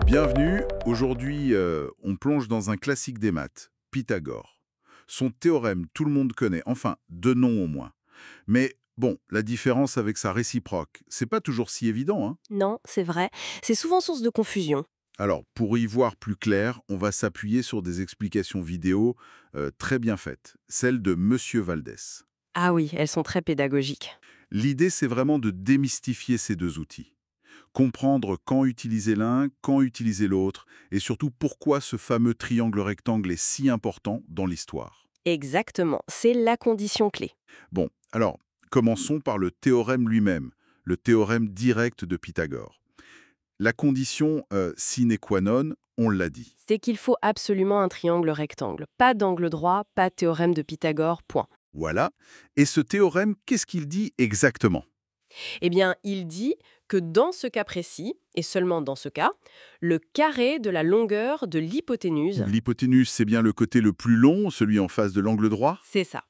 Bienvenue, aujourd'hui on plonge dans un classique des maths, Pythagore. Son théorème, tout le monde connaît, enfin, de nom au moins. Mais bon, la différence avec sa réciproque, c'est pas toujours si évident, hein. Non, c'est vrai. C'est souvent source de confusion. Alors, pour y voir plus clair, on va s'appuyer sur des explications vidéo très bien faites, celles de Monsieur Valdès. Ah oui, elles sont très pédagogiques. L'idée, c'est vraiment de démystifier ces deux outils. Comprendre quand utiliser l'un, quand utiliser l'autre, et surtout pourquoi ce fameux triangle rectangle est si important dans l'histoire. Exactement, c'est la condition clé. Bon, alors, commençons par le théorème lui-même, le théorème direct de Pythagore. La condition sine qua non, on l'a dit. C'est qu'il faut absolument un triangle rectangle. Pas d'angle droit, pas de théorème de Pythagore, point. Voilà. Et ce théorème, qu'est-ce qu'il dit exactement? Eh bien, il dit que dans ce cas précis, et seulement dans ce cas, le carré de la longueur de l'hypoténuse, L'hypoténuse, c'est bien le côté le plus long, celui en face de l'angle droit? c'est ça.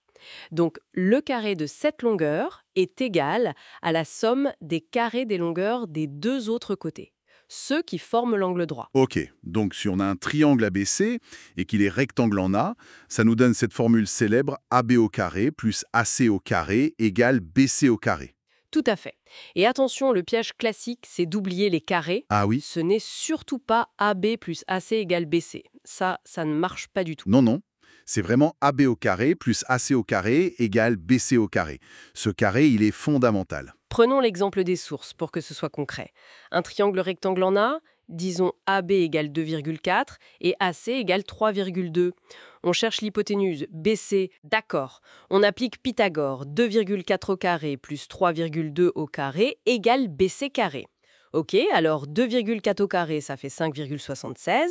Donc, le carré de cette longueur est égal à la somme des carrés des longueurs des deux autres côtés, ceux qui forment l'angle droit. Ok, donc si on a un triangle ABC et qu'il est rectangle en A, ça nous donne cette formule célèbre AB au carré plus AC au carré égale BC au carré. Tout à fait. Et attention, le piège classique, c'est d'oublier les carrés. Ah oui? Ce n'est surtout pas AB plus AC égale BC. Ça ne marche pas du tout. Non, non. C'est vraiment AB au carré plus AC au carré égale BC au carré. Ce carré, il est fondamental. Prenons l'exemple des sources pour que ce soit concret. Un triangle rectangle en A, disons AB égale 2,4 et AC égale 3,2. On cherche l'hypoténuse BC, d'accord. On applique Pythagore, 2,4 au carré plus 3,2 au carré égale BC carré. Ok, alors 2,4 au carré, ça fait 5,76.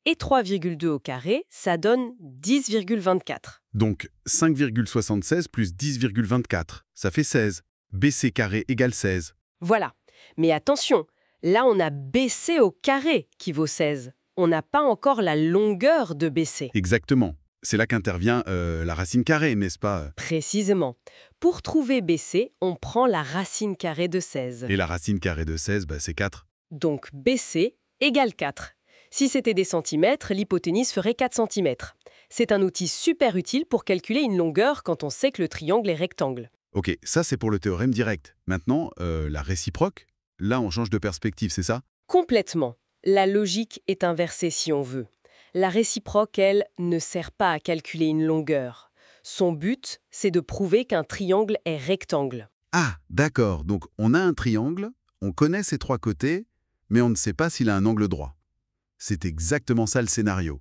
Et 3,2 au carré, ça donne 10,24. Donc 5,76 plus 10,24, ça fait 16. BC carré égale 16. Voilà. Mais attention, là on a BC au carré qui vaut 16. On n'a pas encore la longueur de BC. Exactement. C'est là qu'intervient la racine carrée, n'est-ce pas? Précisément. Pour trouver BC, on prend la racine carrée de 16. Et la racine carrée de 16, c'est 4. Donc BC égale 4. Si c'était des centimètres, l'hypoténuse ferait 4 centimètres. C'est un outil super utile pour calculer une longueur quand on sait que le triangle est rectangle. Ok, ça c'est pour le théorème direct. Maintenant, la réciproque, là on change de perspective, c'est ça? Complètement. La logique est inversée si on veut. La réciproque, elle, ne sert pas à calculer une longueur. Son but, c'est de prouver qu'un triangle est rectangle. Ah, d'accord. Donc on a un triangle, on connaît ses trois côtés, mais on ne sait pas s'il a un angle droit. C'est exactement ça le scénario.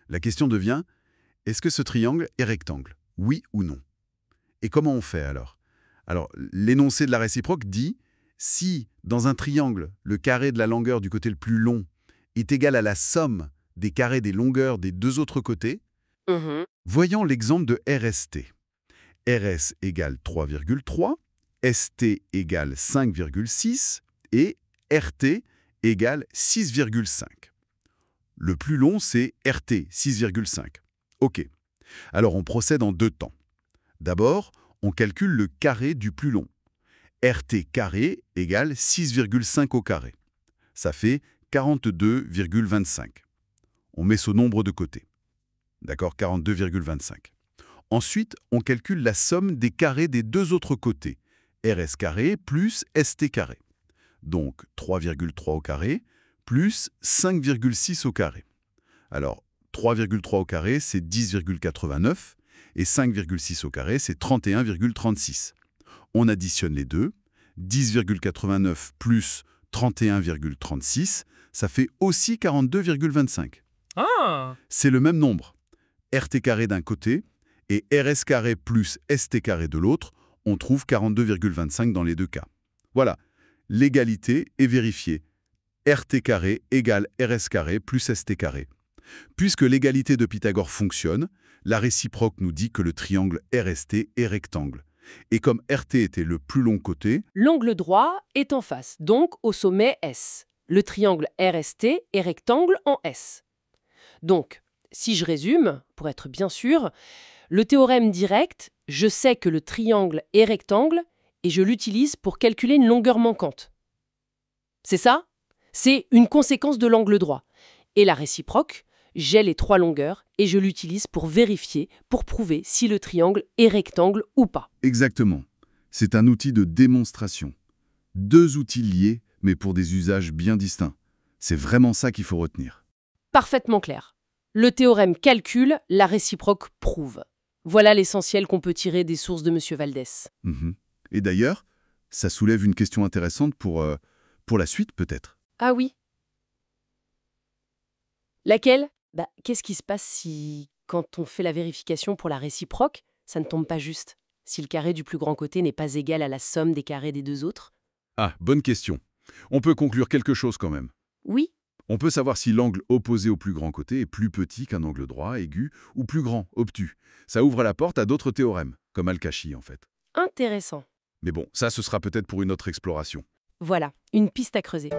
La question devient, est-ce que ce triangle est rectangle? Oui ou non? Et comment on fait alors? Alors, l'énoncé de la réciproque dit, si dans un triangle, le carré de la longueur du côté le plus long est égal à la somme des carrés des longueurs des deux autres côtés, voyons l'exemple de RST. RS égale 3,3, ST égale 5,6 et RT égale 6,5. Le plus long, c'est RT, 6,5. OK. Alors on procède en deux temps. D'abord, on calcule le carré du plus long. RT carré égale 6,5 au carré. Ça fait 42,25. On met ce nombre de côté. D'accord, 42,25. Ensuite, on calcule la somme des carrés des deux autres côtés. RS carré plus ST carré. Donc 3,3 au carré plus 5,6 au carré. Alors, 3,3 au carré, c'est 10,89 et 5,6 au carré, c'est 31,36. On additionne les deux. 10,89 plus 31,36, ça fait aussi 42,25. Ah! C'est le même nombre. RT carré d'un côté et RS carré plus ST carré de l'autre, on trouve 42,25 dans les deux cas. Voilà, l'égalité est vérifiée. RT carré égale RS carré plus ST carré. Puisque l'égalité de Pythagore fonctionne, la réciproque nous dit que le triangle RST est rectangle. Et comme RT était le plus long côté, L'angle droit est en face, donc au sommet S. Le triangle RST est rectangle en S. Donc, si je résume, pour être bien sûr, le théorème direct, je sais que le triangle est rectangle et je l'utilise pour calculer une longueur manquante. C'est ça? C'est une conséquence de l'angle droit. Et la réciproque, j'ai les 3 longueurs et je l'utilise pour vérifier, pour prouver si le triangle est rectangle ou pas. Exactement. C'est un outil de démonstration. 2 outils liés, mais pour des usages bien distincts. C'est vraiment ça qu'il faut retenir. Parfaitement clair. Le théorème calcule, la réciproque prouve. Voilà l'essentiel qu'on peut tirer des sources de M. Valdès. Mhm. Et d'ailleurs, ça soulève une question intéressante pour la suite peut-être. Ah oui. Laquelle? Qu'est-ce qui se passe si, quand on fait la vérification pour la réciproque, ça ne tombe pas juste? Si le carré du plus grand côté n'est pas égal à la somme des carrés des 2 autres? Ah, bonne question. On peut conclure quelque chose quand même. Oui. On peut savoir si l'angle opposé au plus grand côté est plus petit qu'un angle droit, aigu, ou plus grand, obtus. Ça ouvre la porte à d'autres théorèmes, comme Al-Kashi en fait. Intéressant. Mais bon, ça ce sera peut-être pour une autre exploration. Voilà, une piste à creuser.